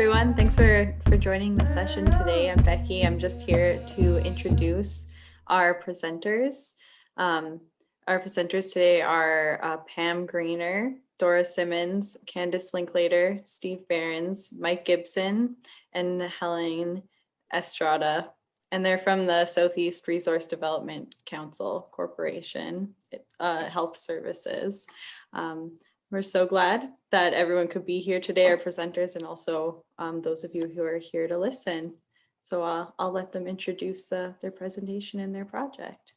everyone. Thanks for joining the session today. I'm Becky. I'm just here to introduce our presenters. Our presenters today are Pam Grenier, Dora Simmons, Candace Linklater, Steve Berens, Mike Gibson, and Helene Estrada. And they're from the Southeast Resource Development Council Corporation Health Services. We're so glad that everyone could be here today, our presenters, and also those of you who are here to listen. So I'll let them introduce their presentation and their project.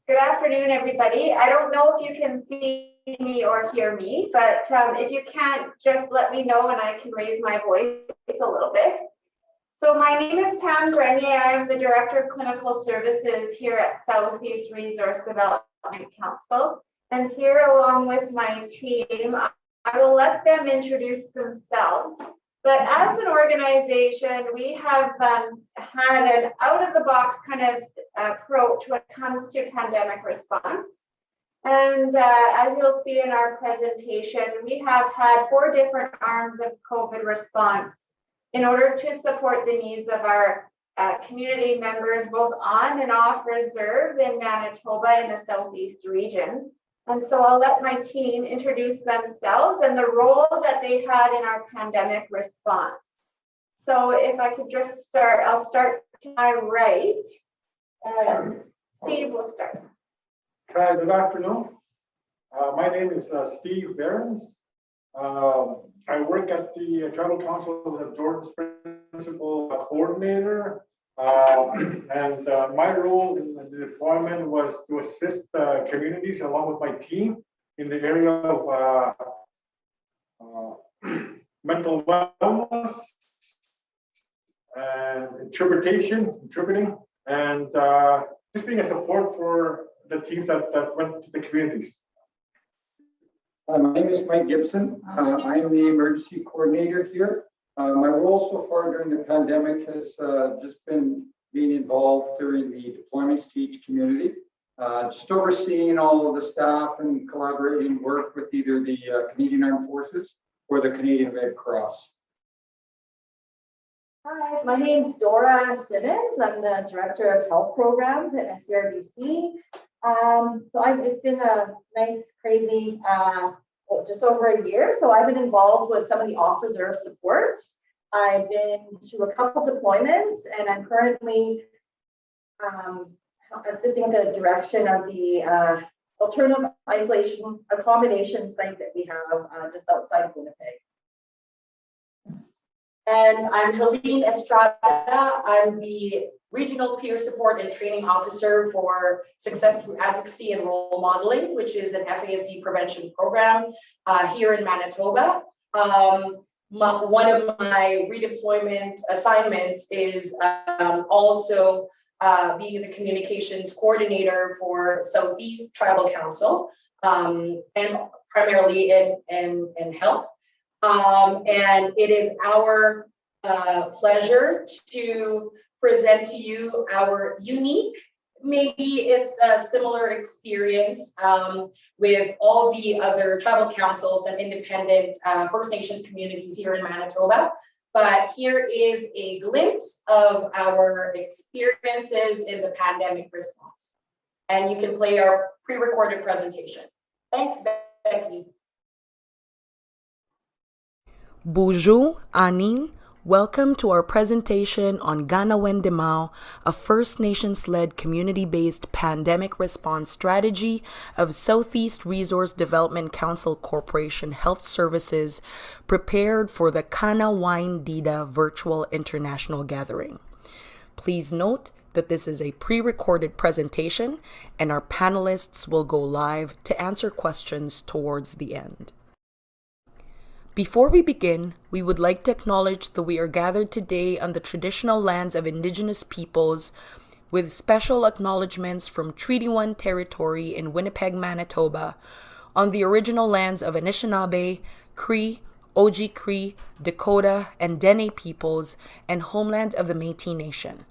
Good afternoon, everybody. I don't know if you can see me or hear me, but if you can't, just let me know and I can raise my voice a little bit. So my name is Pam Grenier. I am the Director of Clinical Services here at Southeast Resource Development Council. And here, along with my team, I will let them introduce themselves. But as an organization, we have had an out-of-the-box kind of approach when it comes to pandemic response. And as you'll see in our presentation, we have had 4 different arms of COVID response in order to support the needs of our community members, both on and off reserve in Manitoba in the Southeast region. And so I'll let my team introduce themselves and the role that they had in our pandemic response. So if I could just start, I'll start to my right. Steve will start. Hi, good afternoon. My name is Steve Berens. I work at the Tribal Council as Jordan's Principal Coordinator. And my role in the deployment was to assist communities along with my team in the area of mental wellness and interpreting, and just being a support for the teams that went to the communities. My name is Mike Gibson. I'm the emergency coordinator here. My role so far during the pandemic has just been being involved during the deployments to each community, just overseeing all of the staff and collaborating work with either the Canadian Armed Forces or the Canadian Red Cross. Hi, my name's Dora Simmons. I'm the Director of Health Programs at SERDC. It's been a nice, crazy, just over a year. So I've been involved with some of the off-reserve supports. I've been to a couple deployments, and I'm currently assisting the direction of the alternative isolation accommodation site that we have just outside of Winnipeg. And I'm Helene Estrada. I'm the Regional Peer Support and Training Officer for Success Through Advocacy and Role Modeling, which is an FASD prevention program here in Manitoba. One of my redeployment assignments is also being the communications coordinator for Southeast Tribal Council, and primarily in health. And it is our pleasure to present to you our unique, maybe it's a similar experience with all the other tribal councils and independent First Nations communities here in Manitoba. But here is a glimpse of our experiences in the pandemic response. And you can play our pre-recorded presentation. Thanks, Becky. Bonjour, Anin. Welcome to our presentation on Ganawendamaw, a First Nations-led community-based pandemic response strategy of Southeast Resource Development Council Corporation Health Services, prepared for the Ganawendamaw Virtual International Gathering. Please note that this is a pre-recorded presentation and our panelists will go live to answer questions towards the end. Before we begin, we would like to acknowledge that we are gathered today on the traditional lands of Indigenous peoples, with special acknowledgements from Treaty 1 territory in Winnipeg, Manitoba, on the original lands of Anishinaabe, Cree, Ojibwe, Dakota, and Dene peoples, and homeland of the Métis Nation.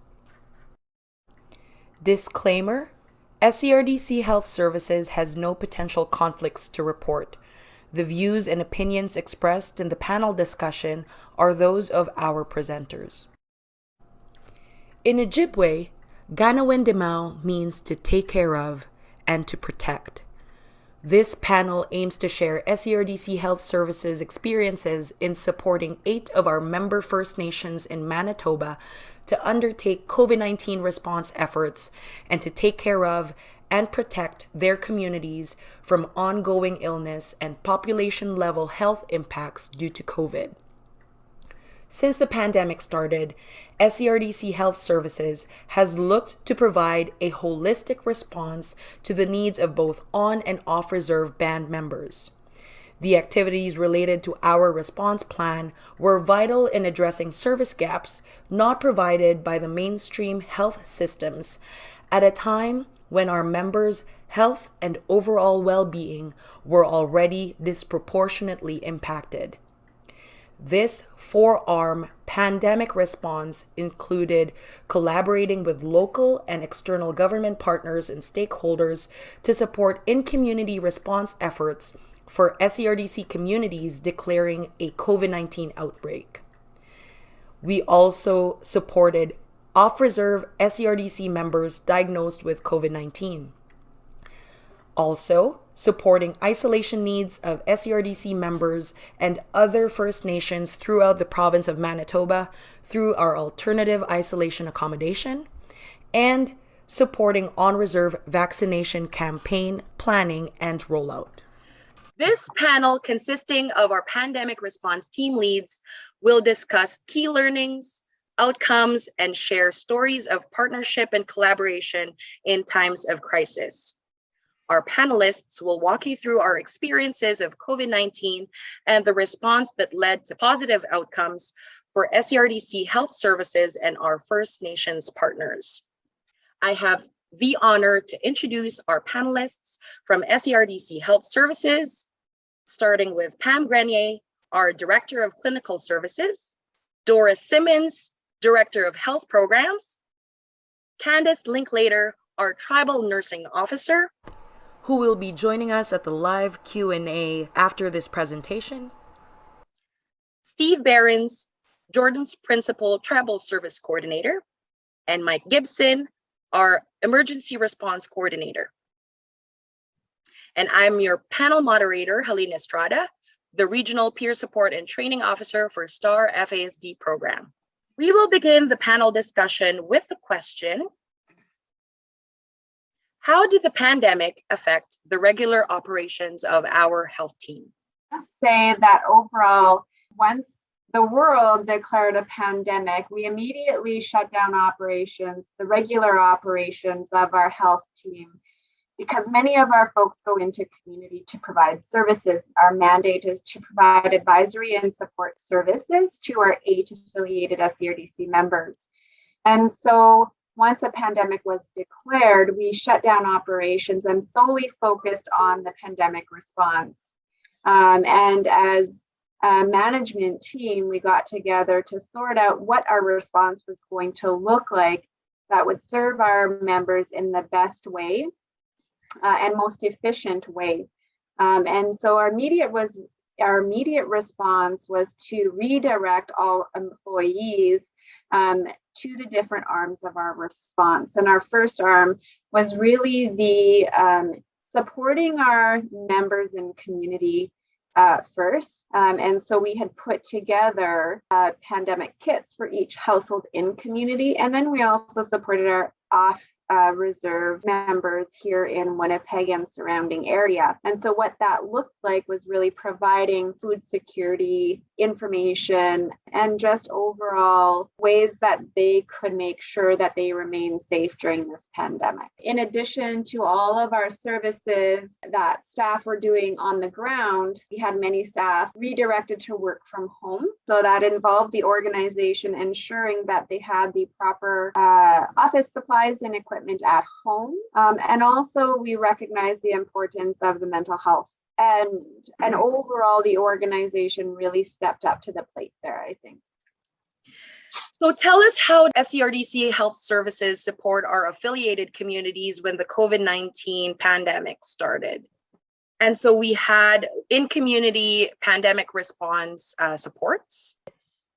Disclaimer: SERDC Health Services has no potential conflicts to report. The views and opinions expressed in the panel discussion are those of our presenters. In Ojibwe, Ganawendamaw means to take care of and to protect. This panel aims to share SERDC Health Services experiences in supporting 8 of our member First Nations in Manitoba to undertake COVID-19 response efforts and to take care of and protect their communities from ongoing illness and population-level health impacts due to COVID. Since the pandemic started, SERDC Health Services has looked to provide a holistic response to the needs of both on and off-reserve band members. The activities related to our response plan were vital in addressing service gaps not provided by the mainstream health systems at a time when our members' health and overall well-being were already disproportionately impacted. This 4-arm pandemic response included collaborating with local and external government partners and stakeholders to support in-community response efforts for SERDC communities declaring a COVID-19 outbreak. We also supported off-reserve SERDC members diagnosed with COVID-19. Also, supporting isolation needs of SERDC members and other First Nations throughout the province of Manitoba through our alternative isolation accommodation, and supporting on-reserve vaccination campaign planning and rollout. This panel, consisting of our pandemic response team leads, will discuss key learnings, outcomes, and share stories of partnership and collaboration in times of crisis. Our panelists will walk you through our experiences of COVID-19 and the response that led to positive outcomes for SERDC Health Services and our First Nations partners. I have the honor to introduce our panelists from SERDC Health Services, starting with Pam Grenier, our Director of Clinical Services, Dora Simmons, Director of Health Programs, Candace Linklater, our Tribal Nursing Officer, who will be joining us at the live Q&A after this presentation, Steve Berens, Jordan's Principal Tribal Service Coordinator, and Mike Gibson, our Emergency Response Coordinator. And I'm your panel moderator, Helene Estrada, the Regional Peer Support and Training Officer for STAR FASD program. We will begin the panel discussion with the question, how did the pandemic affect the regular operations of our health team? I'll say that overall, once the world declared a pandemic, we immediately shut down operations, the regular operations of our health team, because many of our folks go into community to provide services. Our mandate is to provide advisory and support services to our 8 affiliated SERDC members. And so once a pandemic was declared, we shut down operations and solely focused on the pandemic response. And as a management team, we got together to sort out what our response was going to look like that would serve our members in the best way and most efficient way. And so our immediate response was to redirect all employees to the different arms of our response. And our first arm was really the supporting our members in community first. And so we had put together pandemic kits for each household in community. And then we also supported our off-reserve members here in Winnipeg and surrounding area. And so what that looked like was really providing food security information and just overall ways that they could make sure that they remain safe during this pandemic. In addition to all of our services that staff were doing on the ground, we had many staff redirected to work from home. So that involved the organization ensuring that they had the proper office supplies and equipment at home. And also we recognize the importance of the mental health. And overall, the organization really stepped up to the plate there, I think. So tell us how SERDC Health Services support our affiliated communities when the COVID-19 pandemic started. And so we had in-community pandemic response supports.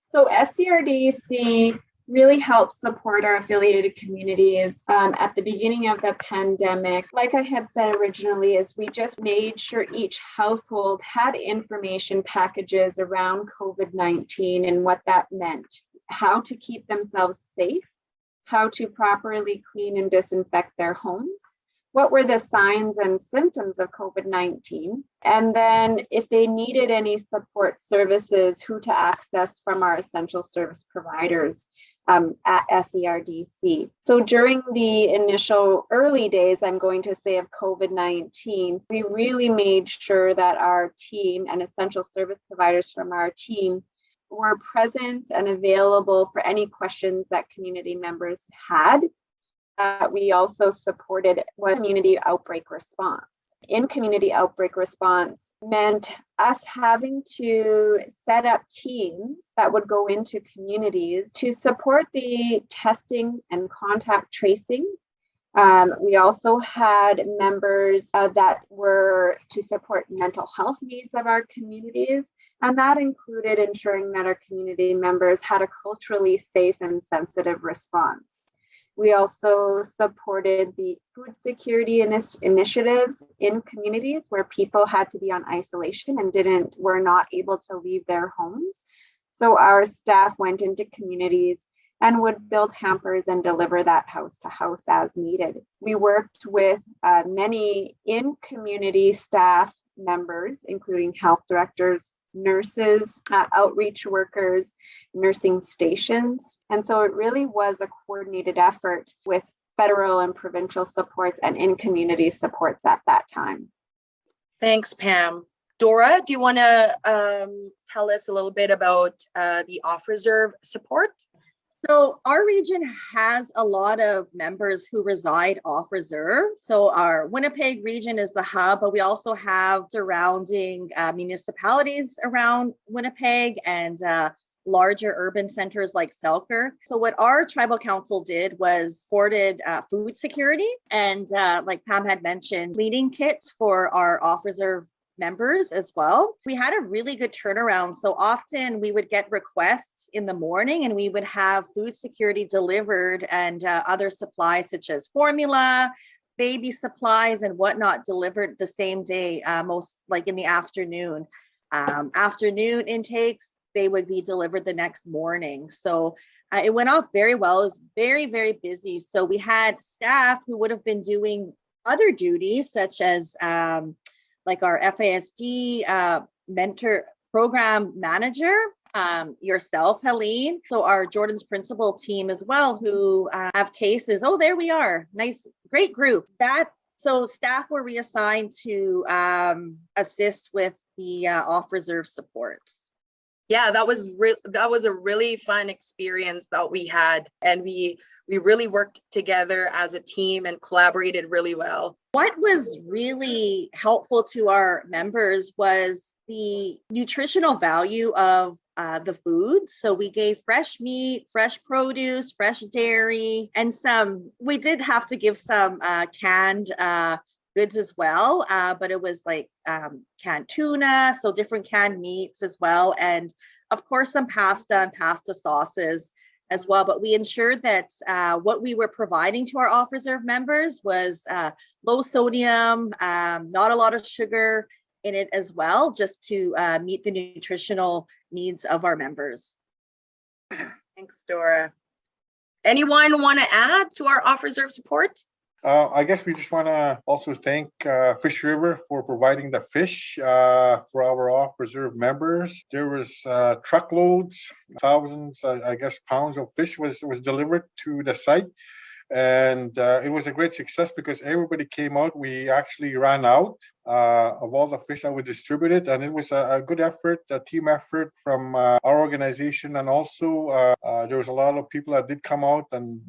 So SERDC really helps support our affiliated communities at the beginning of the pandemic. Like I had said originally, is we just made sure each household had information packages around COVID-19 and what that meant, how to keep themselves safe, how to properly clean and disinfect their homes, what were the signs and symptoms of COVID-19, and then if they needed any support services, who to access from our essential service providers at SERDC. So during the initial early days, I'm going to say, of COVID-19, we really made sure that our team and essential service providers from our team were present and available for any questions that community members had. We also supported community outbreak response. In community outbreak response meant us having to set up teams that would go into communities to support the testing and contact tracing. We also had members that were to support mental health needs of our communities, and that included ensuring that our community members had a culturally safe and sensitive response. We also supported the food security initiatives in communities where people had to be on isolation and were not able to leave their homes. So our staff went into communities and would build hampers and deliver that house to house as needed. We worked with many in-community staff members, including health directors, nurses, outreach workers, nursing stations. And so it really was a coordinated effort with federal and provincial supports and in-community supports at that time. Thanks, Pam. Dora, do you want to tell us a little bit about the off-reserve support? So our region has a lot of members who reside off reserve. So our Winnipeg region is the hub, but we also have surrounding municipalities around Winnipeg and larger urban centers like Selkirk. So what our tribal council did was supported food security and like Pam had mentioned, cleaning kits for our off-reserve members as well. We had a really good turnaround. So often we would get requests in the morning and we would have food security delivered and other supplies such as formula, baby supplies and whatnot delivered the same day, most like in the afternoon. Afternoon intakes, they would be delivered the next morning. So it went off very well. It was very, very busy. So we had staff who would have been doing other duties such as like our FASD mentor program manager, yourself, Helene. So our Jordan's principal team as well, who have cases. Oh, there we are. Nice, great group. So staff were reassigned to assist with the off-reserve supports. Yeah, that was a really fun experience that we had, and we really worked together as a team and collaborated really well. What was really helpful to our members was the nutritional value of the food. So we gave fresh meat, fresh produce, fresh dairy, and we did have to give some canned goods as well, but it was like canned tuna, so different canned meats as well. And of course, some pasta and pasta sauces as well. But we ensured that what we were providing to our off-reserve members was low sodium, not a lot of sugar in it as well, just to meet the nutritional needs of our members. Thanks, Dora. Anyone want to add to our off-reserve support? I guess we just want to also thank Fish River for providing the fish for our off-reserve members. There was truckloads, thousands, I guess, pounds of fish was delivered to the site. And it was a great success because everybody came out. We actually ran out of all the fish that we distributed, and it was a good effort, a team effort from our organization, and also there was a lot of people that did come out and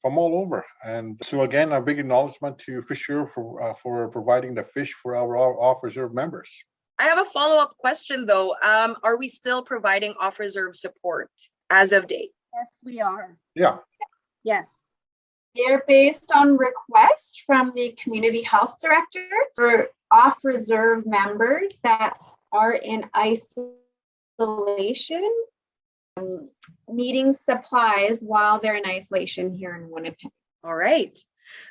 from all over. And so again, a big acknowledgement to Fish River for providing the fish for our off-reserve members. I have a follow-up question though. Are we still providing off-reserve support as of date? Yes, we are. Yeah. Yes. They're based on request from the community health director for off-reserve members that are in isolation, needing supplies while they're in isolation here in Winnipeg. All right.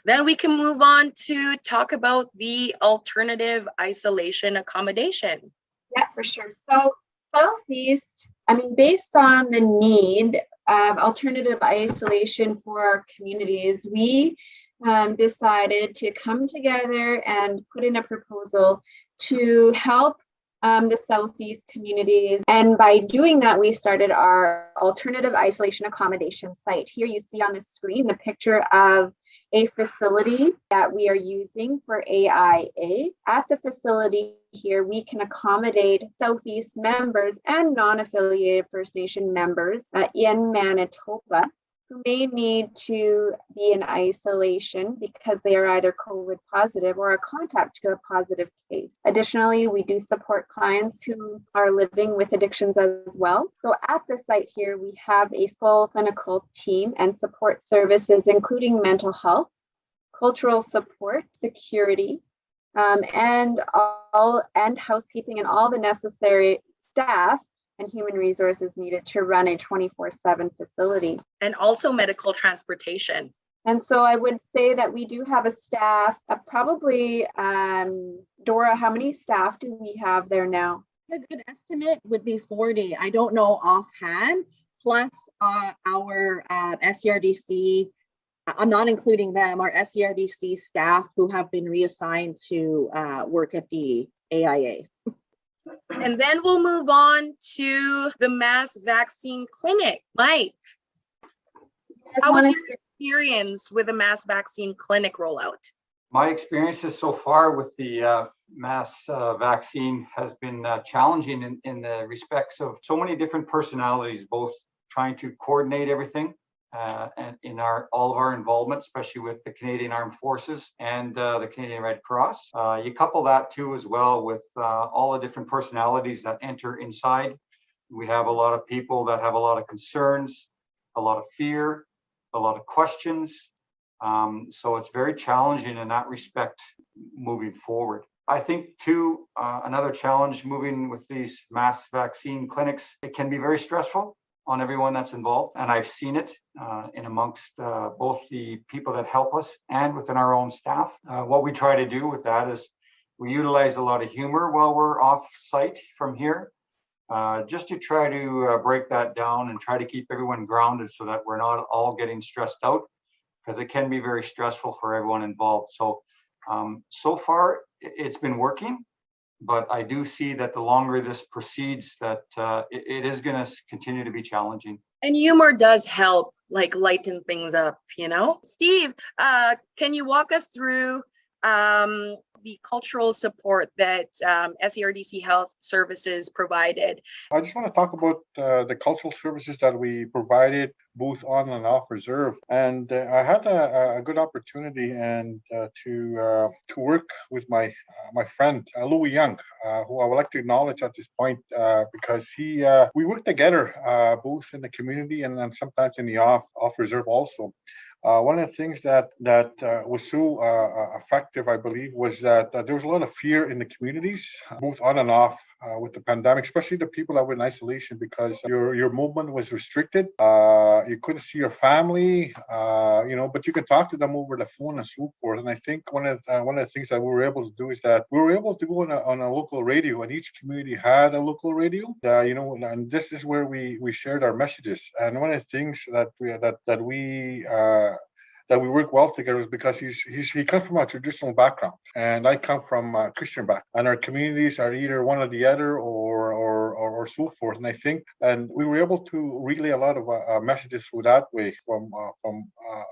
Then we can move on to talk about the alternative isolation accommodation. Yeah, for sure. So Southeast, based on the need of alternative isolation for our communities, we decided to come together and put in a proposal to help the Southeast communities. And by doing that, we started our alternative isolation accommodation site. Here you see on the screen the picture of a facility that we are using for AIA. At the facility here, we can accommodate Southeast members and non-affiliated First Nation members in Manitoba who may need to be in isolation because they are either COVID positive or a contact to a positive case. Additionally, we do support clients who are living with addictions as well. So at the site here, we have a full clinical team and support services, including mental health, cultural support, security, and housekeeping and all the necessary staff and human resources needed to run a 24/7 facility. And also medical transportation. And so I would say that we do have a staff of probably, Dora, how many staff do we have there now? A good estimate would be 40. I don't know offhand, plus our SERDC, I'm not including them, our SERDC staff who have been reassigned to work at the AIA. And then we'll move on to the mass vaccine clinic. Mike, how was your experience with the mass vaccine clinic rollout? My experiences so far with the mass vaccine has been challenging in the respects of so many different personalities, both trying to coordinate everything and in all of our involvement, especially with the Canadian Armed Forces and the Canadian Red Cross. You couple that too as well with all the different personalities that enter inside. We have a lot of people that have a lot of concerns, a lot of fear, a lot of questions. So it's very challenging in that respect moving forward. I think too, another challenge moving with these mass vaccine clinics, it can be very stressful on everyone that's involved. And I've seen it in amongst both the people that help us and within our own staff. What we try to do with that is we utilize a lot of humor while we're off site from here, just to try to break that down and try to keep everyone grounded so that we're not all getting stressed out, because it can be very stressful for everyone involved. So, so far it's been working. But I do see that the longer this proceeds, that it is going to continue to be challenging. And humor does help, like lighten things up, you know? Steve, can you walk us through the cultural support that SERDC Health Services provided? I just want to talk about the cultural services that we provided both on and off reserve. And I had a good opportunity and to work with my friend Louis Young, who I would like to acknowledge at this point because we work together both in the community and then sometimes in the off reserve also. One of the things that was so effective, I believe, was that there was a lot of fear in the communities, both on and off with the pandemic, especially the people that were in isolation, because your movement was restricted. You couldn't see your family, but you could talk to them over the phone and so forth. And I think one of the things that we were able to do is that we were able to go on a local radio, and each community had a local radio. And this is where we shared our messages. And one of the things that we work well together is because he comes from a traditional background and I come from a Christian background, and our communities are either one or the other or so forth. And I think, and we were able to relay a lot of messages through that way from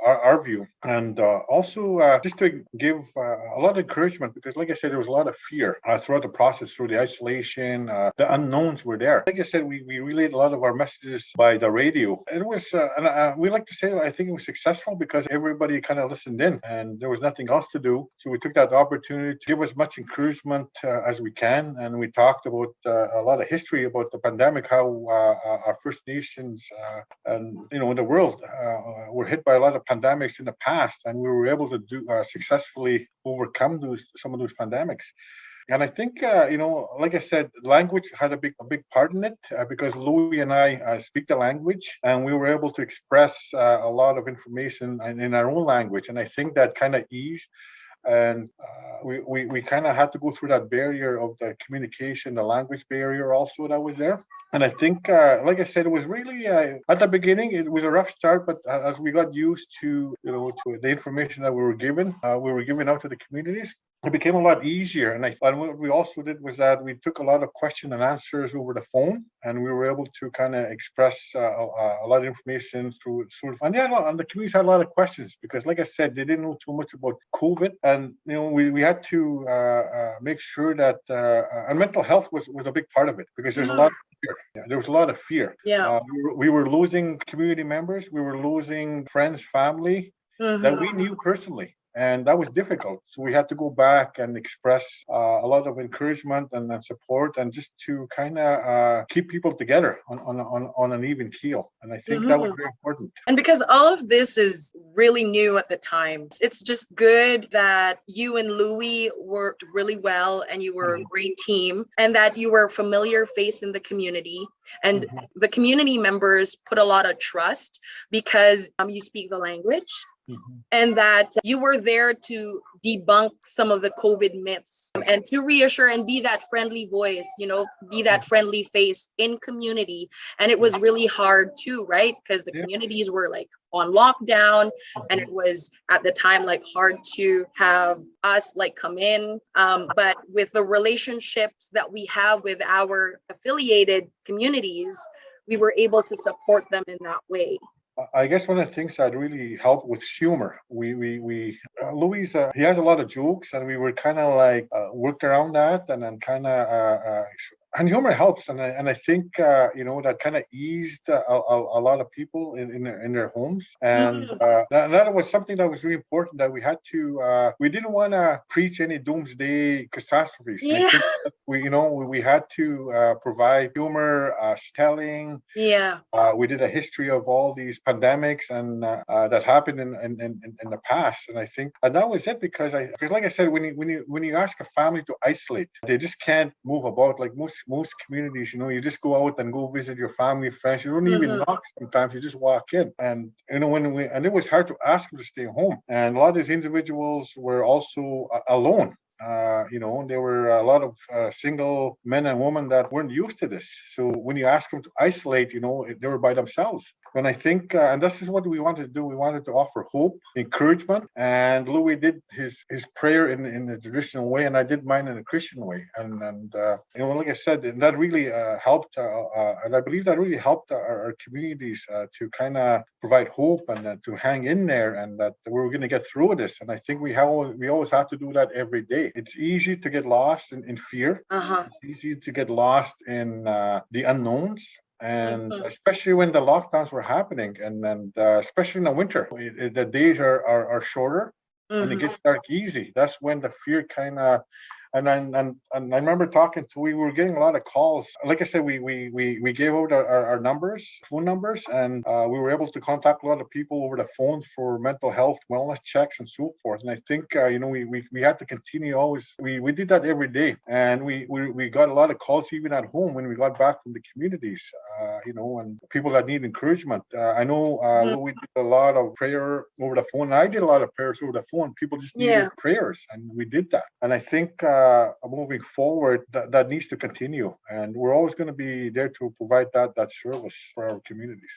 our view, and also just to give a lot of encouragement, because like I said, there was a lot of fear throughout the process, through the isolation. The unknowns were there. Like I said, we relayed a lot of our messages by the radio. It was, and we like to say, I think it was successful because everybody kind of listened in and there was nothing else to do. So we took that opportunity to give as much encouragement as we can. And we talked about a lot of history about about the pandemic, how our First Nations and in the world were hit by a lot of pandemics in the past, and we were able to do successfully overcome some of those pandemics. And I think, like I said, language had a big part in it because Louis and I speak the language, and we were able to express a lot of information in our own language. And I think that kind of eased, and we kind of had to go through that barrier of the communication, the language barrier also that was there. And I think, like I said, it was really at the beginning, it was a rough start, but as we got used to to the information that we were giving out to the communities, it became a lot easier. And what we also did was that we took a lot of question and answers over the phone, and we were able to kind of express a lot of information through. And the communities had a lot of questions because, like I said, they didn't know too much about COVID, and we had to make sure that and mental health was a big part of it because there's a lot of fear. Yeah, there was a lot of fear. Yeah. We were losing community members, we were losing friends, family that we knew personally. And that was difficult. So we had to go back and express a lot of encouragement and support, and just to kind of keep people together on an even keel. And I think that was very important. And because all of this is really new at the time, it's just good that you and Louis worked really well, and you were a great team, and that you were a familiar face in the community. And the community members put a lot of trust because you speak the language. And that you were there to debunk some of the COVID myths and to reassure and be that friendly voice, be that friendly face in community. And it was really hard too, right? Because the communities were like on lockdown, and it was at the time like hard to have us like come in. But with the relationships that we have with our affiliated communities, we were able to support them in that way. I guess one of the things that really helped was humor. Louis, he has a lot of jokes, and we were kind of like worked around that, and then kind of and humor helps, and I think that kind of eased a lot of people in their homes, and that was something that was really important. That we had to we didn't want to preach any doomsday catastrophes. Yeah. We had to provide humor, telling. Yeah. We did a history of all these pandemics and that happened in the past, and I think that was it because like I said, when you ask a family to isolate, they just can't move about like most communities. You just go out and go visit your family, friends. You don't even knock sometimes. You just walk in, and and it was hard to ask them to stay home. And a lot of these individuals were also alone. There were a lot of single men and women that weren't used to this. So when you ask them to isolate, they were by themselves. And I think, and this is what we wanted to do. We wanted to offer hope, encouragement. And Louis did his prayer in the traditional way, and I did mine in a Christian way. And like I said, that really helped. And I believe that really helped our communities to kind of provide hope and to hang in there, and that we were going to get through this. And I think we always have to do that every day. It's easy to get lost in fear. It's easy to get lost in the unknowns. And especially when the lockdowns were happening, and especially in the winter, the days are shorter, and it gets dark easy. That's when the fear kind of. And I remember we were getting a lot of calls. Like I said, we gave out our phone numbers, and we were able to contact a lot of people over the phone for mental health, wellness checks, and so forth. And I think, we had to continue always. We did that every day, and we got a lot of calls even at home when we got back from the communities, and people that need encouragement. I know we did a lot of prayer over the phone. And I did a lot of prayers over the phone. People just needed prayers, and we did that. And I think moving forward, that needs to continue, and we're always going to be there to provide that service for our communities.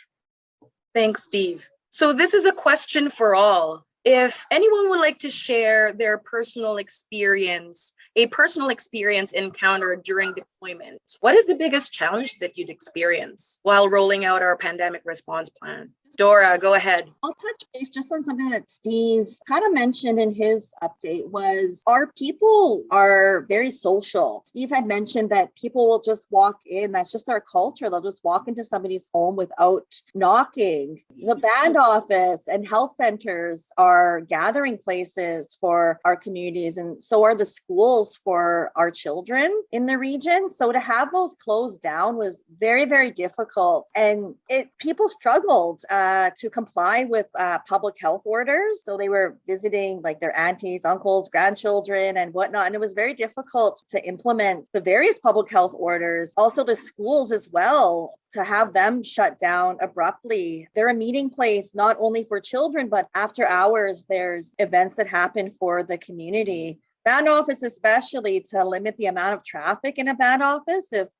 Thanks, Steve. So this is a question for all. If anyone would like to share their personal experience encountered during deployment, what is the biggest challenge that you'd experience while rolling out our pandemic response plan? Dora, go ahead. I'll touch base just on something that Steve kind of mentioned in his update was our people are very social. Steve had mentioned that people will just walk in. That's just our culture. They'll just walk into somebody's home without knocking. The band office and health centers are gathering places for our communities, and so are the schools for our children in the region. So to have those closed down was very, very difficult. And people struggled to comply with public health orders. So they were visiting like their aunties, uncles, grandchildren and whatnot. And it was very difficult to implement the various public health orders. Also the schools as well, to have them shut down abruptly. They're a meeting place, not only for children, but after hours, there's events that happen for the community. Band office, especially to limit the amount of traffic in a band office. For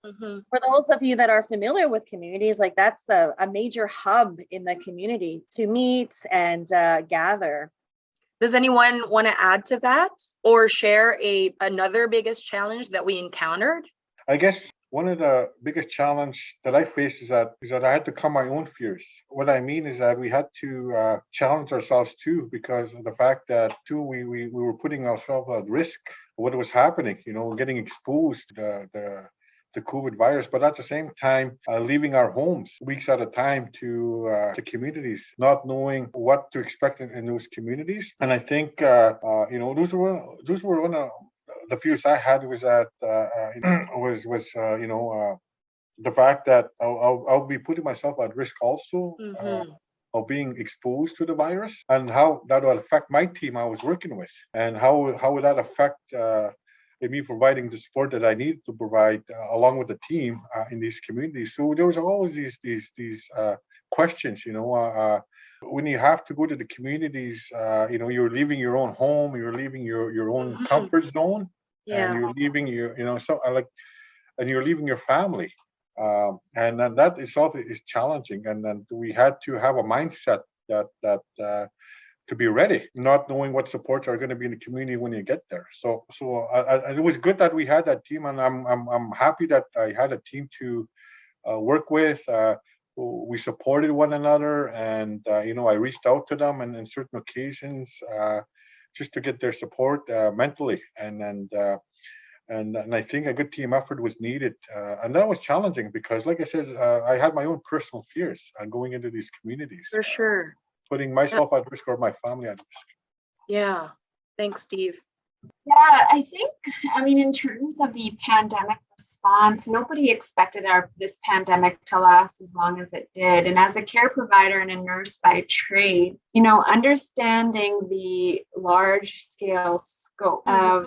those of you that are familiar with communities, like that's a major hub in the community to meet and gather. Does anyone want to add to that or share another biggest challenge that we encountered? I guess one of the biggest challenge that I faced is that I had to calm my own fears. What I mean is that we had to challenge ourselves too, because of the fact that too we were putting ourselves at risk of what was happening. Getting exposed to the COVID virus, but at the same time leaving our homes weeks at a time to communities, not knowing what to expect in those communities. And I think those were one of the fears I had was that the fact that I'll be putting myself at risk also of being exposed to the virus, and how that will affect my team I was working with, and how would that affect me providing the support that I need to provide along with the team in these communities. So there was always these questions, when you have to go to the communities, you're leaving your own home, you're leaving your own comfort zone, and you're leaving and you're leaving your family, and then that itself is challenging. And then we had to have a mindset that to be ready, not knowing what supports are going to be in the community when you get there. So it was good that we had that team, and I'm happy that I had a team to work with. We supported one another, and I reached out to them and in certain occasions just to get their support mentally, and I think a good team effort was needed, and that was challenging because, like I said, I had my own personal fears going into these communities. For sure. Putting myself at risk or my family at risk. Yeah. Thanks, Steve. Yeah, I think, in terms of the pandemic response, nobody expected this pandemic to last as long as it did. And as a care provider and a nurse by trade, understanding the large scale scope of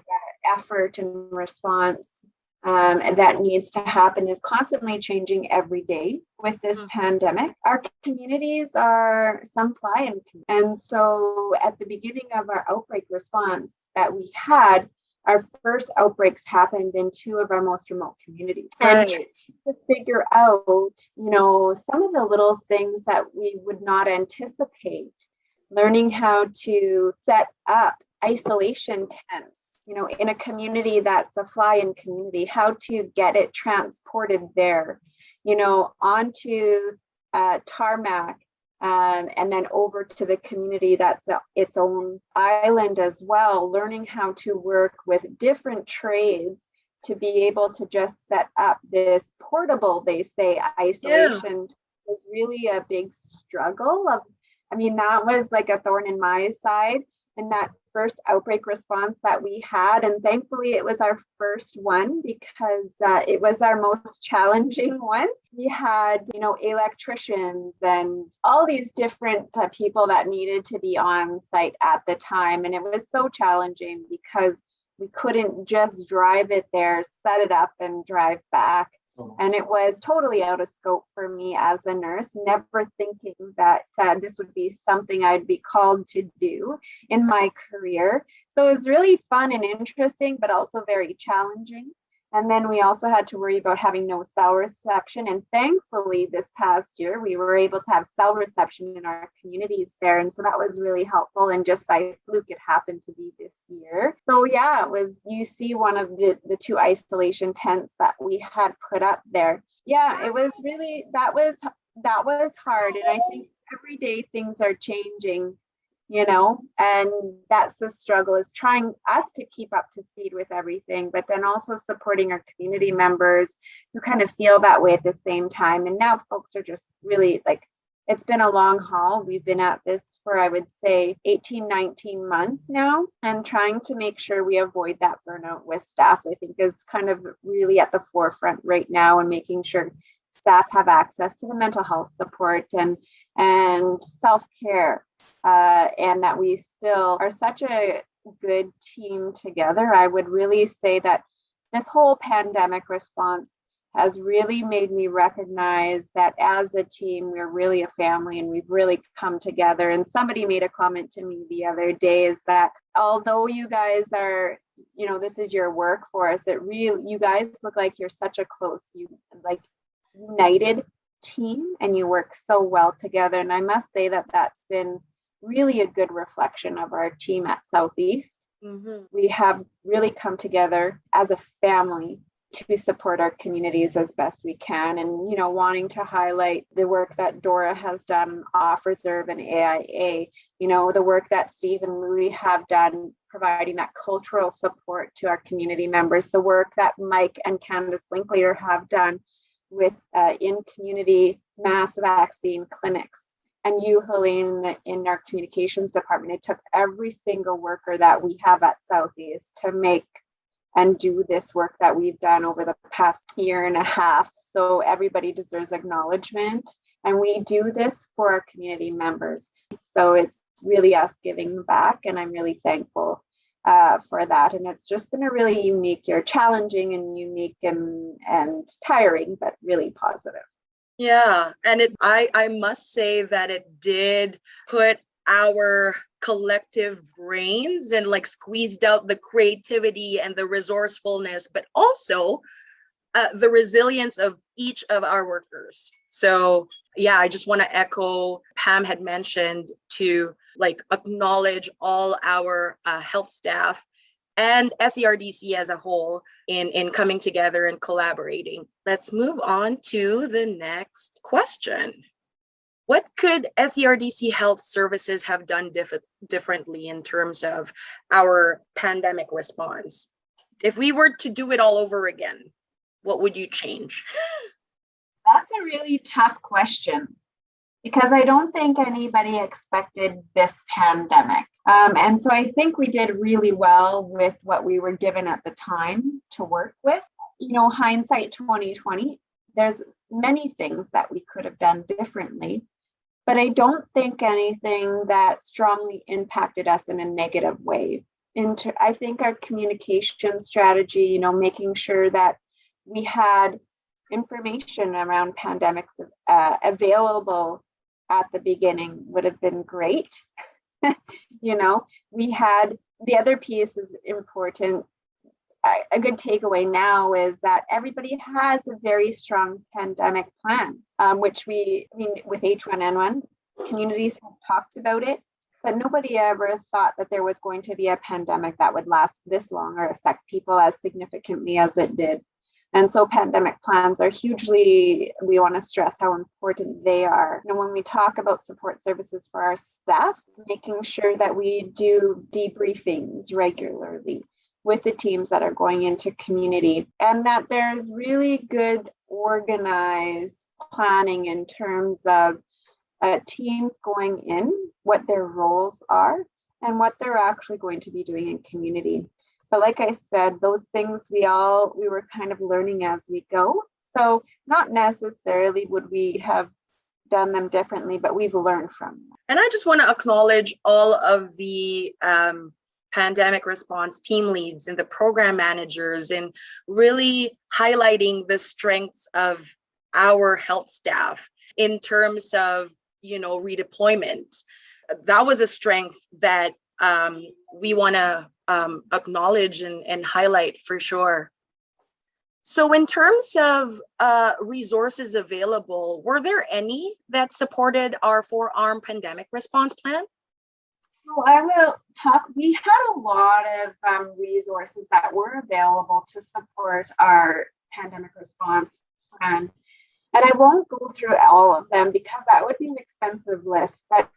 effort and response that needs to happen is constantly changing every day with this pandemic. Our communities are some fly in, and so at the beginning of our outbreak response that we had, our first outbreaks happened in two of our most remote communities. And to figure out, some of the little things that we would not anticipate, learning how to set up isolation tents, in a community that's a fly-in community, how to get it transported there, onto tarmac, and then over to the community that's its own island as well, learning how to work with different trades to be able to just set up this portable, they say, isolation was really a big struggle. That was like a thorn in my side. And that first outbreak response that we had, and thankfully it was our first one because it was our most challenging one. We had, electricians and all these different people that needed to be on site at the time. And it was so challenging because we couldn't just drive it there, set it up and drive back. And it was totally out of scope for me as a nurse, never thinking that this would be something I'd be called to do in my career. So it was really fun and interesting, but also very challenging. And then we also had to worry about having no cell reception. And thankfully, this past year, we were able to have cell reception in our communities there. And so that was really helpful. And just by fluke, it happened to be this year. So yeah, you see one of the two isolation tents that we had put up there. Yeah, it was really, that was hard. And I think every day things are changing, and that's the struggle, is trying us to keep up to speed with everything, but then also supporting our community members who kind of feel that way at the same time. And now folks are just really it's been a long haul. We've been at this for, I would say, 18, 19 months now, and trying to make sure we avoid that burnout with staff, I think, is kind of really at the forefront right now, and making sure staff have access to the mental health support and self-care, and that we still are such a good team together. I would really say that this whole pandemic response has really made me recognize that as a team, we're really a family, and we've really come together. And somebody made a comment to me the other day, is that although you guys are, this is your workforce, you guys look like you're such a close, united team, and you work so well together. And I must say that that's been really a good reflection of our team at Southeast. Mm-hmm. We have really come together as a family to support our communities as best we can, and wanting to highlight the work that Dora has done off reserve and AIA, the work that Steve and Louis have done providing that cultural support to our community members, the work that Mike and Candace Linklater have done with in community mass vaccine clinics, and you, Helene, in our communications department. It took every single worker that we have at Southeast to make and do this work that we've done over the past year and a half. So everybody deserves acknowledgement, and we do this for our community members. So it's really us giving back, and I'm really thankful for that. And it's just been a really unique year, challenging and unique and tiring, but really positive. Yeah, and I must say that it did put our collective brains and squeezed out the creativity and the resourcefulness, but also the resilience of each of our workers. So yeah, I just want to echo Pam had mentioned, to acknowledge all our health staff and SERDC as a whole in coming together and collaborating. Let's move on to the next question. What could SERDC Health Services have done differently in terms of our pandemic response? If we were to do it all over again, what would you change? That's a really tough question, because I don't think anybody expected this pandemic. And so I think we did really well with what we were given at the time to work with. Hindsight 2020, there's many things that we could have done differently, but I don't think anything that strongly impacted us in a negative way. I think our communication strategy, making sure that we had information around pandemics available at the beginning would have been great. We had, the other piece is important. A good takeaway now is that everybody has a very strong pandemic plan, which with H1N1, communities have talked about it, but nobody ever thought that there was going to be a pandemic that would last this long or affect people as significantly as it did. And so pandemic plans are hugely, we want to stress how important they are. When we talk about support services for our staff, making sure that we do debriefings regularly with the teams that are going into community, and that there's really good organized planning in terms of teams going in, what their roles are, and what they're actually going to be doing in community. But like I said, those things we were kind of learning as we go. So not necessarily would we have done them differently, but we've learned from them. And I just want to acknowledge all of the pandemic response team leads and the program managers, and really highlighting the strengths of our health staff in terms of, redeployment. That was a strength that we want to acknowledge and highlight for sure. So in terms of resources available, were there any that supported our 4-arm pandemic response plan? Well, I will talk. We had a lot of resources that were available to support our pandemic response plan. And I won't go through all of them because that would be an expensive list, but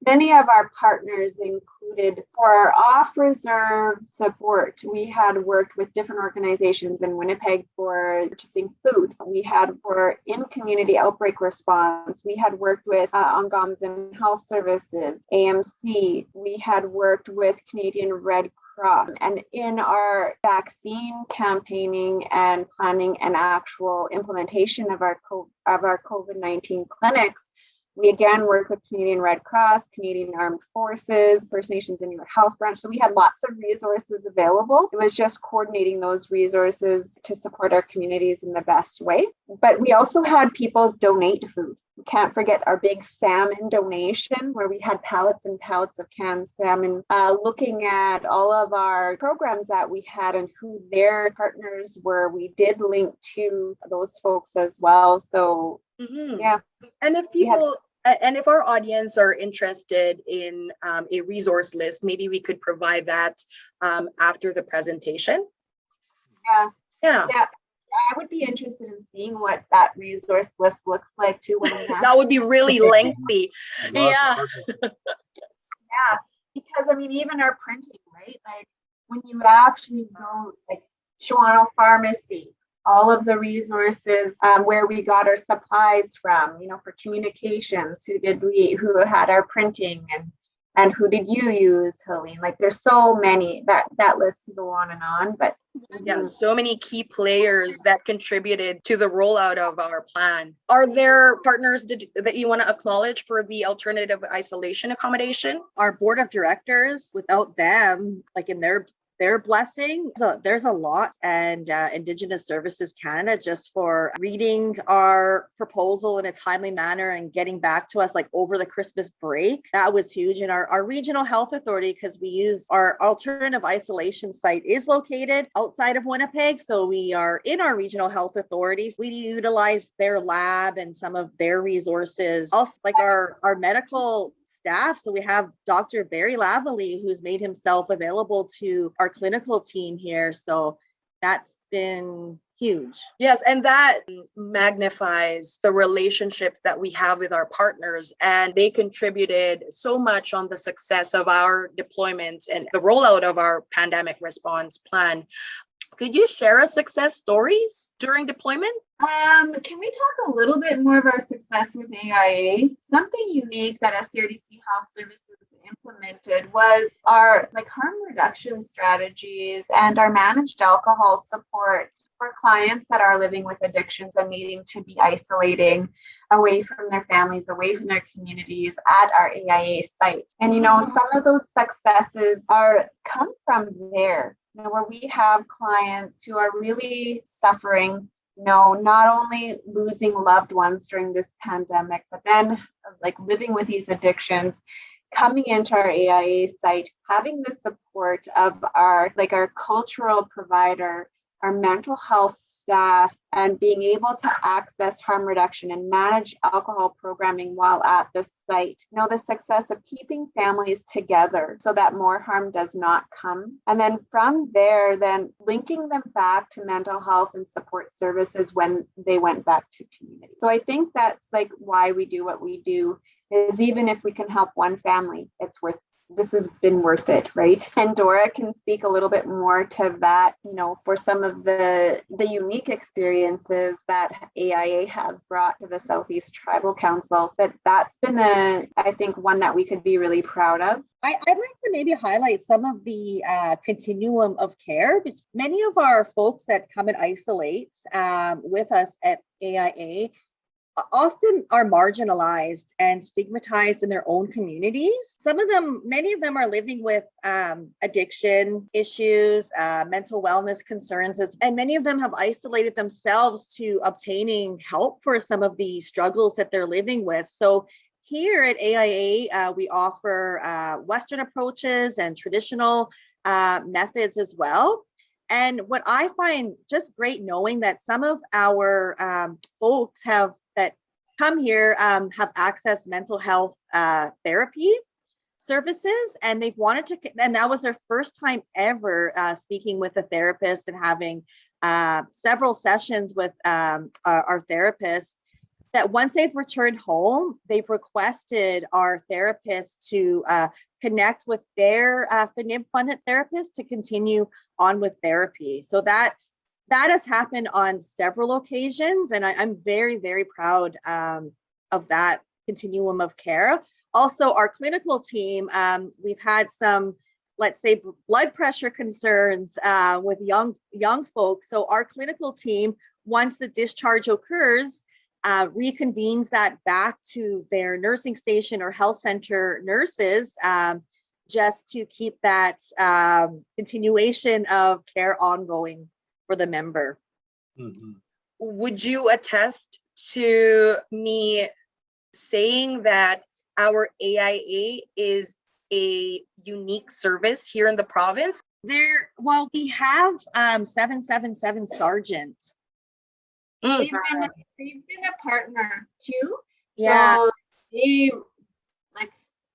many of our partners included for our off-reserve support. We had worked with different organizations in Winnipeg for purchasing food. We had for in-community outbreak response. We had worked with Ganawendamaw Health Services, AMC. We had worked with Canadian Red Cross. And in our vaccine campaigning and planning and actual implementation of our COVID-19 clinics, we again work with Canadian Red Cross, Canadian Armed Forces, First Nations Inuit Health Branch. So we had lots of resources available. It was just coordinating those resources to support our communities in the best way. But we also had people donate food. We can't forget our big salmon donation where we had pallets and pallets of canned salmon. Looking at all of our programs that we had and who their partners were, we did link to those folks as well. So yeah. And if people, and if our audience are interested in a resource list, maybe we could provide that after the presentation. Yeah. I would be interested in seeing what that resource list looks like too. When that would be really lengthy. Yeah. Yeah, because I mean, even our printing, right? Like when you actually go, like Toronto Pharmacy, all of the resources where we got our supplies from, for communications, who had our printing and who did you use, Helene? Like there's so many that list can go on and on, but yeah, so many key players that contributed to the rollout of our plan. Are there partners that you want to acknowledge for the alternative isolation accommodation? Our board of directors, without them, like in their blessing. So there's a lot, and Indigenous Services Canada just for reading our proposal in a timely manner and getting back to us like over the Christmas break. That was huge. And our regional health authority, because we use our alternative isolation site is located outside of Winnipeg. So we are in our regional health authorities. We utilize their lab and some of their resources. Also, like our medical staff. So we have Dr. Barry Lavalley, who's made himself available to our clinical team here. So that's been huge. Yes, and that magnifies the relationships that we have with our partners, and they contributed so much on the success of our deployment and the rollout of our pandemic response plan. Could you share us success stories during deployment? Can we talk a little bit more of our success with AIA? Something unique that SERDC Health Services implemented was our harm reduction strategies and our managed alcohol support for clients that are living with addictions and needing to be isolating away from their families, away from their communities at our AIA site. And some of those successes come from there, where we have clients who are really suffering, not only losing loved ones during this pandemic, but then living with these addictions, coming into our AIA site, having the support of our cultural provider, our mental health staff, and being able to access harm reduction and manage alcohol programming while at the site. The success of keeping families together so that more harm does not come. And then from there, then linking them back to mental health and support services when they went back to community. So I think that's why we do what we do, is even if we can help one family, this has been worth it, right? And Dora can speak a little bit more to that, for some of the unique experiences that AIA has brought to the Southeast Tribal Council. That's been I think one that we could be really proud of. I'd like to maybe highlight some of the continuum of care. Many of our folks that come and isolate with us at AIA often are marginalized and stigmatized in their own communities. Many of them are living with addiction issues, mental wellness concerns, and many of them have isolated themselves to obtaining help for some of the struggles that they're living with. So here at AIA, we offer Western approaches and traditional methods as well. And what I find just great knowing that some of our folks that come here have accessed mental health therapy services, and they've wanted to, and that was their first time ever speaking with a therapist and having several sessions with our therapist. that once they've returned home, they've requested our therapists to connect with their FNIB-funded therapist to continue on with therapy. So that has happened on several occasions, and I'm very, very proud of that continuum of care. Also, our clinical team, we've had some, let's say, blood pressure concerns with young folks. So our clinical team, once the discharge occurs, reconvenes that back to their nursing station or health center nurses, just to keep that continuation of care ongoing for the member. Mm-hmm. Would you attest to me saying that our AIA is a unique service here in the province? We have 777 sergeants. They've been a partner too. Yeah. So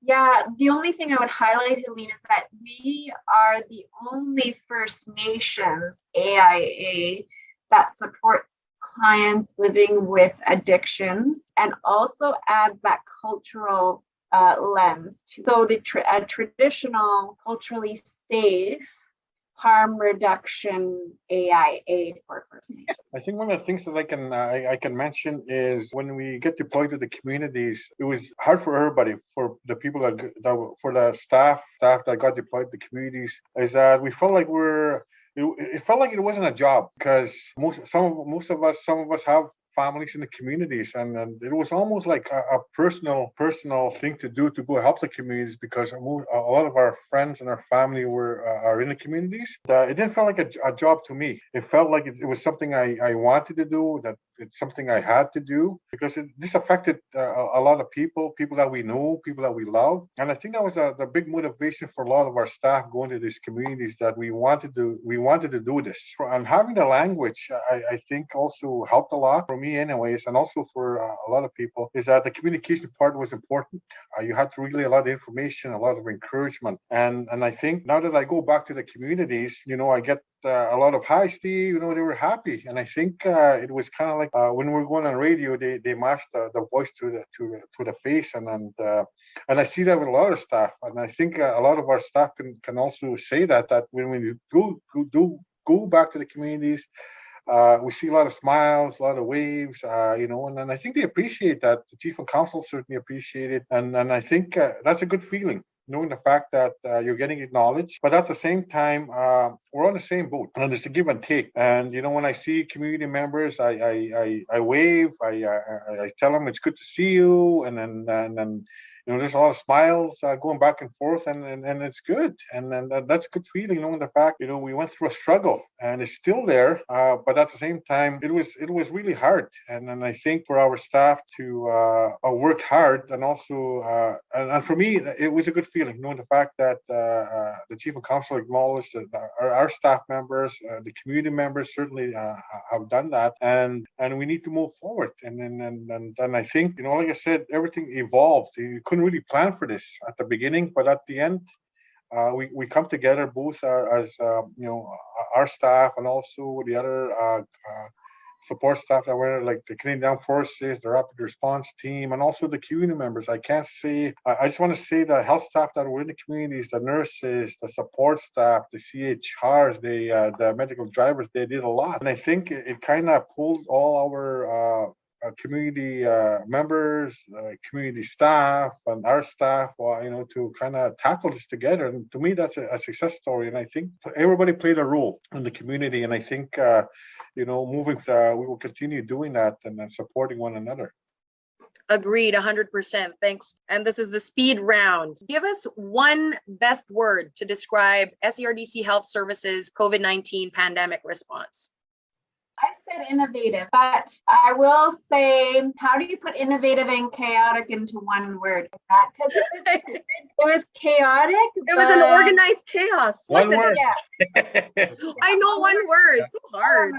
the only thing I would highlight, Helene, is that we are the only First Nations AIA that supports clients living with addictions and also adds that cultural lens to. So the traditional, culturally safe harm reduction AIA for First Nations. I think one of the things that I can mention is when we get deployed to the communities, it was hard for everybody, for the people for the staff that got deployed to the communities, is that we felt like it felt like it wasn't a job, because some of us have families in the communities, and it was almost like a personal thing to do, to go help the communities, because a lot of our friends and our family are in the communities. It didn't feel like a job to me. It felt like it was something I wanted to do, that it's something I had to do, because this affected a lot of people that we know, people that we love. And I think that was the big motivation for a lot of our staff going to these communities, that we wanted to do this. And having the language, I think also helped a lot for me anyways, and also for a lot of people, is that the communication part was important. You had to relay a lot of information, a lot of encouragement. And I think now that I go back to the communities, I get a lot of hi Steve, they were happy. And I think it was kind of like when we were going on radio, they matched the voice to the face, and I see that with a lot of staff. And I think a lot of our staff can also say that when we go back to the communities, we see a lot of smiles, a lot of waves, and I think they appreciate that. The chief and council certainly appreciate it, and I think that's a good feeling, knowing the fact that you're getting acknowledged, but at the same time, we're on the same boat, and it's a give and take. And when I see community members, I wave, I tell them it's good to see you, and then there's a lot of smiles going back and forth, and it's good, and that's a good feeling, knowing the fact we went through a struggle, and it's still there, but at the same time it was really hard, and I think for our staff to work hard, and also and for me it was a good feeling, knowing the fact that the chief of council acknowledged that our staff members, the community members certainly have done that, and we need to move forward, and I think like I said, everything evolved. You couldn't really plan for this at the beginning, but at the end, we come together, both as our staff, and also the other support staff that were like the Canadian Armed Forces, the Rapid Response Team, and also the community members. I just want to say the health staff that were in the communities, the nurses, the support staff, the CHRs, the medical drivers, they did a lot. And I think it kind of pulled all our community members, community staff, and our staff, to kind of tackle this together. And to me, that's a success story. And I think everybody played a role in the community. And I think, moving, we will continue doing that and supporting one another. Agreed, 100%. Thanks. And this is the speed round. Give us one best word to describe SERDC Health Services COVID-19 pandemic response. I said innovative, but I will say, how do you put innovative and chaotic into one word? Because it was chaotic. It was an organized chaos. One word. Yeah. I know one word. So hard.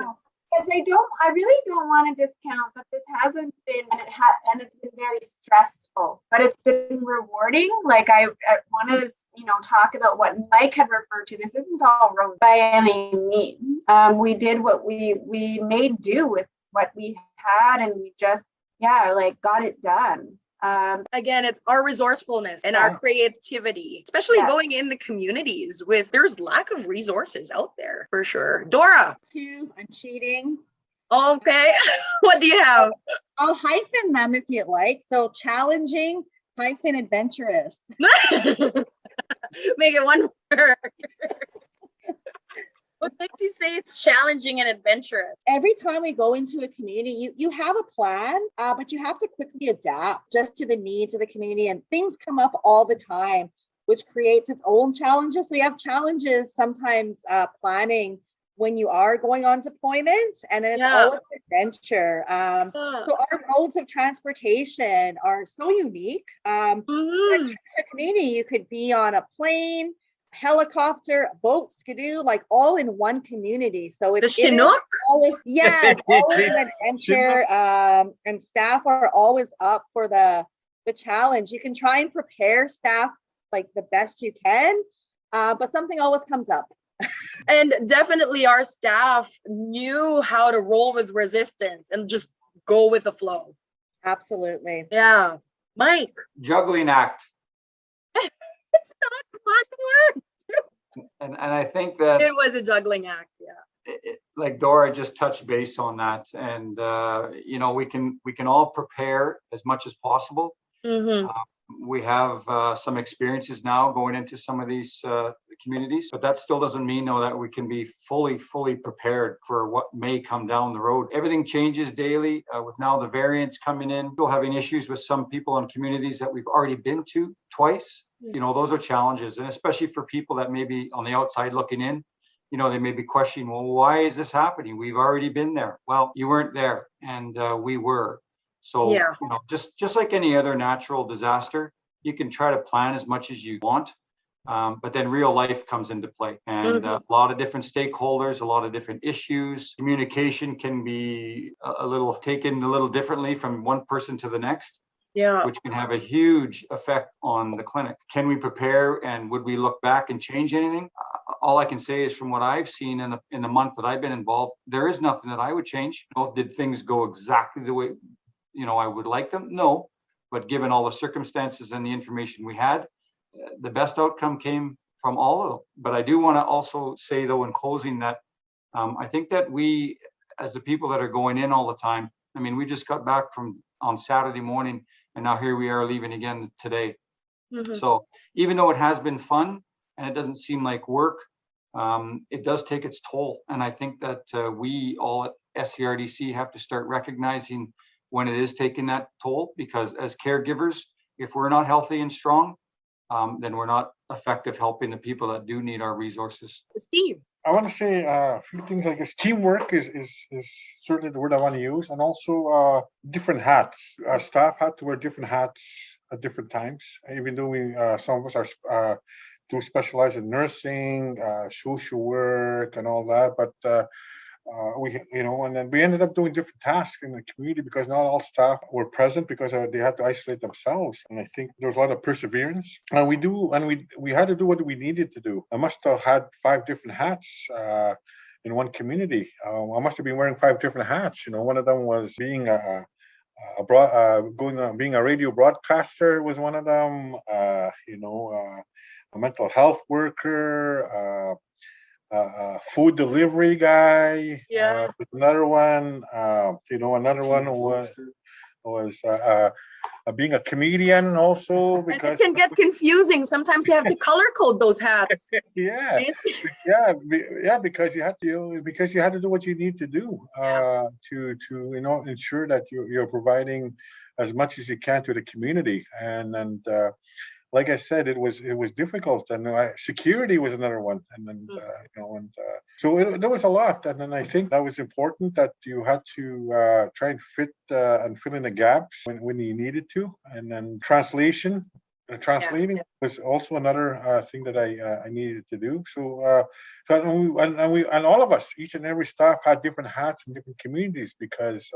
Because I really don't want to discount, but this hasn't been, and it's been very stressful, but it's been rewarding. Like I want to, talk about what Mike had referred to. This isn't all rose by any means. We did what we made do with what we had, and we just, yeah, like got it done. Again, it's our resourcefulness and our creativity, especially Yeah. going in the communities with there's lack of resources out there for sure. Dora. I'm cheating. Okay. What do you have? I'll hyphen them if you'd like. So challenging hyphen adventurous. Make it one word. What makes you say it's challenging and adventurous? Every time we go into a community, you have a plan, but you have to quickly adapt just to the needs of the community, and things come up all the time, which creates its own challenges. So you have challenges sometimes planning when you are going on deployment, and then it's always an adventure. So our modes of transportation are so unique. To a community, you could be on a plane, helicopter, boat, skidoo, like all in one community. So it's the Chinook. Always, it's always an adventure. And staff are always up for the challenge. You can try and prepare staff like the best you can, but something always comes up. And definitely our staff knew how to roll with resistance and just go with the flow. Absolutely. Yeah. Mike. Juggling act. It's not one word. And I think that It was a juggling act. Yeah. like Dora just touched base on that, and you know, we can all prepare as much as possible. We have some experiences now going into some of these communities, but that still doesn't mean though that we can be fully prepared for what may come down the road. Everything changes daily with now the variants coming in. Still having issues with some people in communities that we've already been to twice. You know, those are challenges, and especially for people that may be on the outside looking in. You know, they may be questioning, well, why is this happening? We've already been there. Well, you weren't there, and we were. So, you know, just like any other natural disaster, you can try to plan as much as you want, but then real life comes into play, and a lot of different stakeholders, a lot of different issues. Communication can be taken a little differently from one person to the next. Yeah. Which can have a huge effect on the clinic. Can we prepare, and would we look back and change anything? All I can say is from what I've seen in the month that I've been involved, there is nothing that I would change. You know, did things go exactly the way, you know, I would like them? No, but given all the circumstances and the information we had, the best outcome came from all of them. But I do want to also say though in closing that I think that we, as the people that are going in all the time, I mean, we just got back from on Saturday morning, and now here we are leaving again today. So even though it has been fun and it doesn't seem like work, it does take its toll. And I think that we all at SERDC have to start recognizing when it is taking that toll, because as caregivers, if we're not healthy and strong, then we're not effective helping the people that do need our resources. Steve. I want to say a few things. I guess teamwork is certainly the word I want to use, and also different hats. Staff had to wear different hats at different times, even though we some of us are do specialize in nursing, social work, and all that. But we, you know, and then we ended up doing different tasks in the community because not all staff were present because they had to isolate themselves. And I think there was a lot of perseverance. And we had to do what we needed to do. I must have had 5 different hats in one community. I must have been wearing 5 different hats. You know, one of them was being being a radio broadcaster was one of them. You know, a mental health worker. Food delivery guy. With another one. You know, another one was being a comedian also, because it can get confusing. Sometimes you have to color code those hats. yeah, because you had to do what you need to do to you know, ensure that you're providing as much as you can to the community, and like I said, it was difficult, and security was another one, and then you know, and so there was a lot, and then I think that was important that you had to try and fit and fill in the gaps when you needed to, and then translating was also another thing that I needed to do. So and all of us, each and every staff had different hats in different communities because,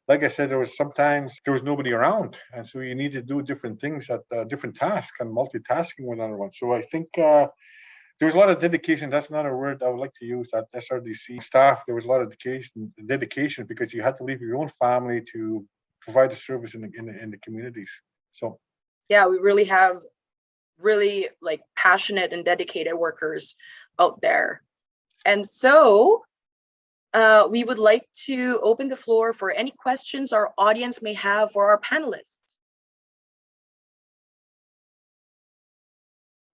like I said, sometimes there was nobody around, and so you need to do different things at different tasks, and multitasking was another one. So I think there was a lot of dedication. That's another word I would like to use. That SRDC staff, there was a lot of dedication because you had to leave your own family to provide the service in the communities. So Yeah, we really have really like passionate and dedicated workers out there. And so we would like to open the floor for any questions our audience may have for our panelists.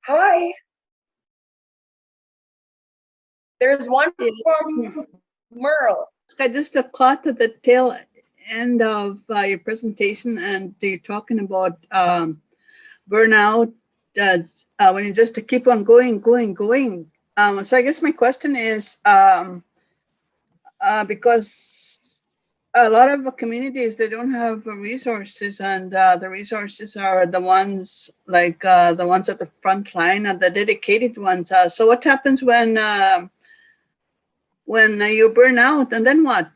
Hi. There's one from Merle. I just caught at the tail end of your presentation, and you're talking about burnout, when you just keep on going. So I guess my question is, because a lot of communities, they don't have resources, and the resources are the ones like the ones at the front line and the dedicated ones. So what happens when you burn out, and then what?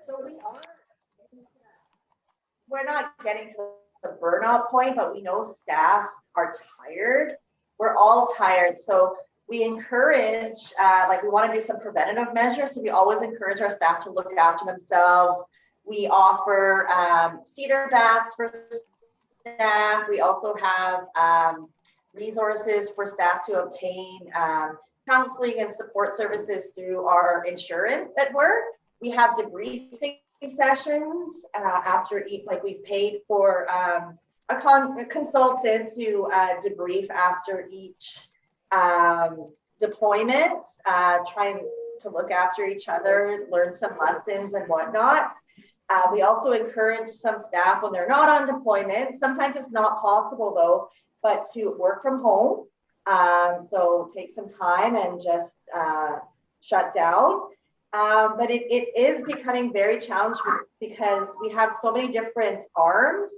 So we're not getting to the burnout point, but we know staff are tired. We're all tired. So we encourage, we want to do some preventative measures. So we always encourage our staff to look after themselves. We offer cedar baths for staff. We also have resources for staff to obtain counseling and support services through our insurance at work. We have debriefing sessions after each, like we've paid for a consultant to debrief after each deployment, trying to look after each other, learn some lessons and whatnot. We also encourage some staff when they're not on deployment. Sometimes it's not possible though, but to work from home. So take some time and just shut down. But it is becoming very challenging because we have so many different arms.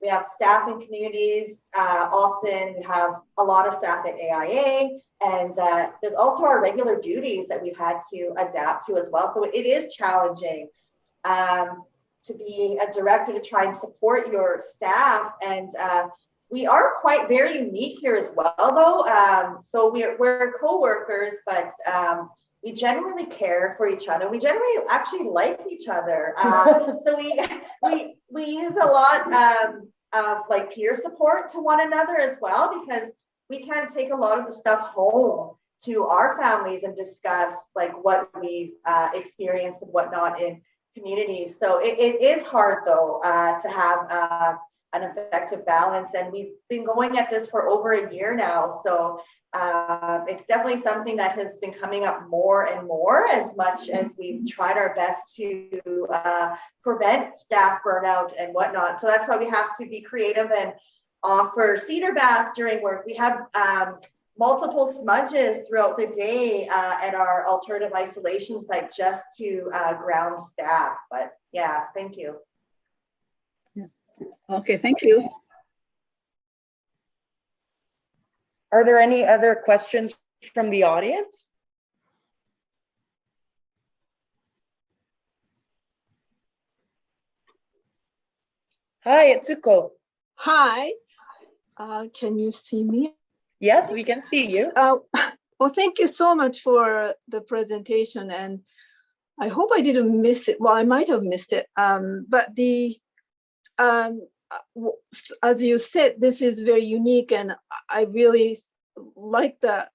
We have staff in communities, often have a lot of staff at AIA, and there's also our regular duties that we've had to adapt to as well. So it is challenging to be a director to try and support your staff. And we are quite very unique here as well, though. So we're co-workers, but we generally care for each other. We generally actually like each other. So we use a lot of like peer support to one another as well, because we can't take a lot of the stuff home to our families and discuss like what we've experienced and whatnot in communities. So it is hard though to have an effective balance, and we've been going at this for over a year now. So it's definitely something that has been coming up more and more as much as we've tried our best to prevent staff burnout and whatnot. So that's why we have to be creative and offer cedar baths during work. We have multiple smudges throughout the day at our alternative isolation site just to ground staff. But yeah, thank you. Okay, thank you. Are there any other questions from the audience? Hi, Etsuko. Hi, can you see me? Yes, we can see you. Well, thank you so much for the presentation, and I hope I didn't miss it. Well, I might have missed it, but the as you said, this is very unique, and I really like the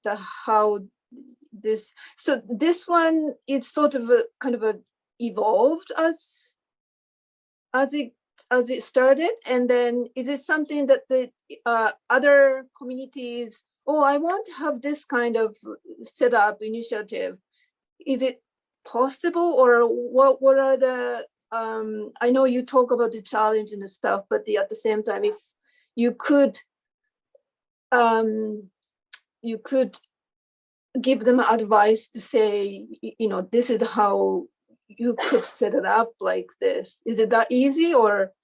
how this. So this one is sort of a kind of a evolved as it started, and then is it something that the other communities? Oh, I want to have this kind of setup initiative. Is it possible, or what are the I know you talk about the challenge and the stuff, but at the same time, if you could give them advice to say, this is how you could set it up like this. Is it that easy, or?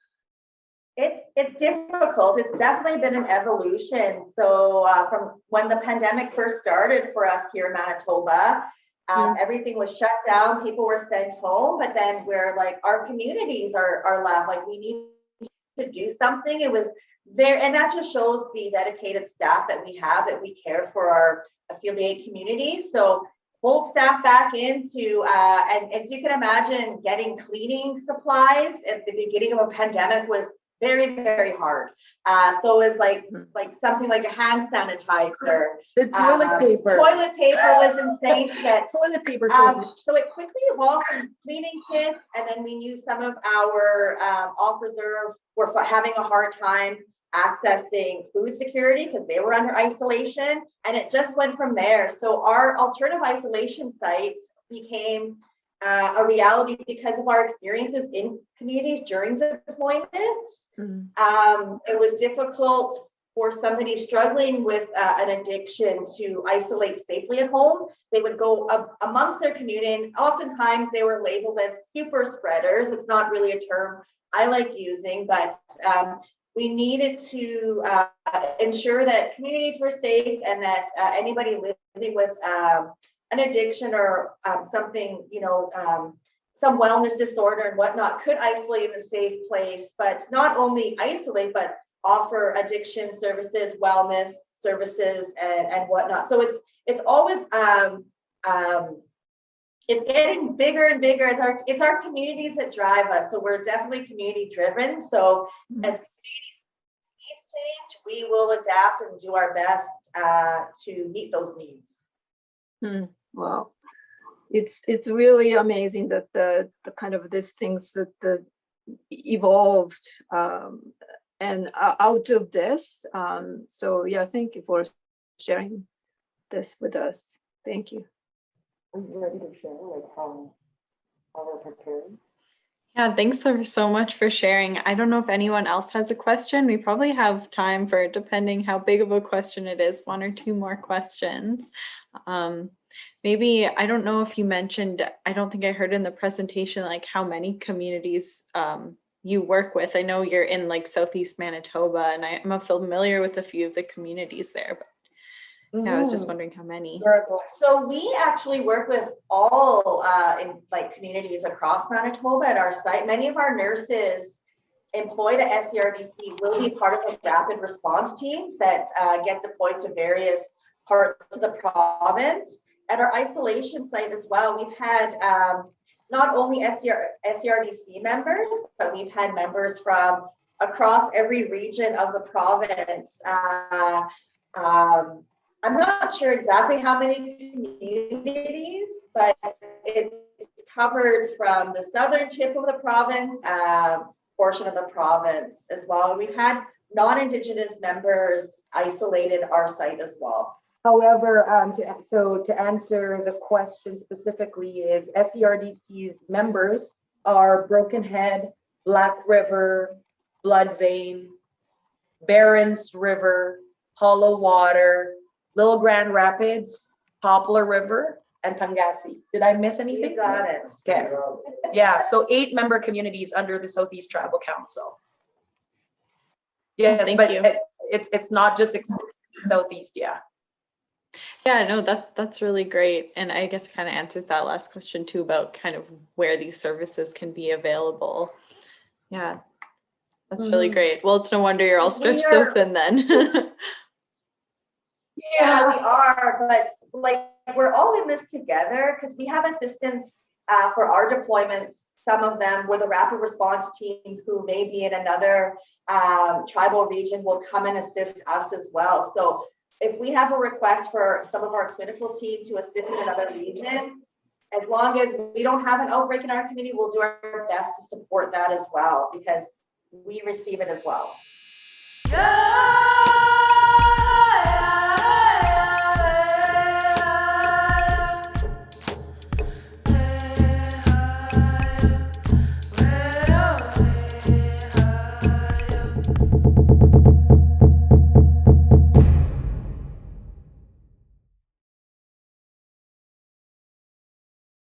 It's difficult. It's definitely been an evolution. So from when the pandemic first started for us here in Manitoba, everything was shut down. People were sent home, but then we're like, our communities are left. Like, we need to do something. It was there, and that just shows the dedicated staff that we have, that we care for our affiliate communities. So pulled staff back into, and as you can imagine, getting cleaning supplies at the beginning of a pandemic was very, very hard. So it was like something like a hand sanitizer. The toilet paper. Toilet paper was insane to get. Toilet paper. So it quickly evolved from cleaning kits, and then we knew some of our off reserve were having a hard time accessing food security because they were under isolation, and it just went from there. So our alternative isolation sites became a reality because of our experiences in communities during deployments. It was difficult for somebody struggling with an addiction to isolate safely at home. They would go amongst their community, and oftentimes they were labeled as super spreaders. It's not really a term I like using, but we needed to ensure that communities were safe and that anybody living with an addiction or something, some wellness disorder and whatnot could isolate in a safe place, but not only isolate, but offer addiction services, wellness services, and whatnot. So it's always it's getting bigger and bigger. It's our communities that drive us. So we're definitely community driven. So as communities needs change, we will adapt and do our best to meet those needs. Wow, it's really amazing that the kind of these things that evolved and out of this. So yeah, thank you for sharing this with us. Thank you. Are you ready to share how we're preparing? Yeah, thanks so much for sharing. I don't know if anyone else has a question. We probably have time for, depending how big of a question it is, 1 or 2 more questions. Maybe, I don't know if you mentioned, I don't think I heard in the presentation, like how many communities you work with. I know you're in like Southeast Manitoba, and I'm familiar with a few of the communities there, but yeah, I was just wondering how many. So we actually work with all in like communities across Manitoba at our site. Many of our nurses employed at SERDC will be part of the rapid response teams that get deployed to various parts of the province. At our isolation site as well, we've had not only SERDC members, but we've had members from across every region of the province. I'm not sure exactly how many communities, but it's covered from the southern tip of the province, portion of the province as well. We've had non-Indigenous members isolated our site as well. However, to answer the question specifically, is SERDC's members are Broken Head, Black River, Blood Vein, Berens River, Hollow Water, Little Grand Rapids, Poplar River, and Pangasi. Did I miss anything? You got it. Okay. Yeah, so 8 member communities under the Southeast Tribal Council. Yes, but it's not just exclusive to Southeast, yeah. Yeah, no, that's really great. And I guess kind of answers that last question too about kind of where these services can be available. Yeah, that's really great. Well, it's no wonder you're all stretched so thin then. Yeah, we are, but like we're all in this together because we have assistants for our deployments. Some of them were the rapid response team who may be in another tribal region will come and assist us as well. So if we have a request for some of our clinical team to assist in another region, as long as we don't have an outbreak in our community, we'll do our best to support that as well because we receive it as well. Yeah!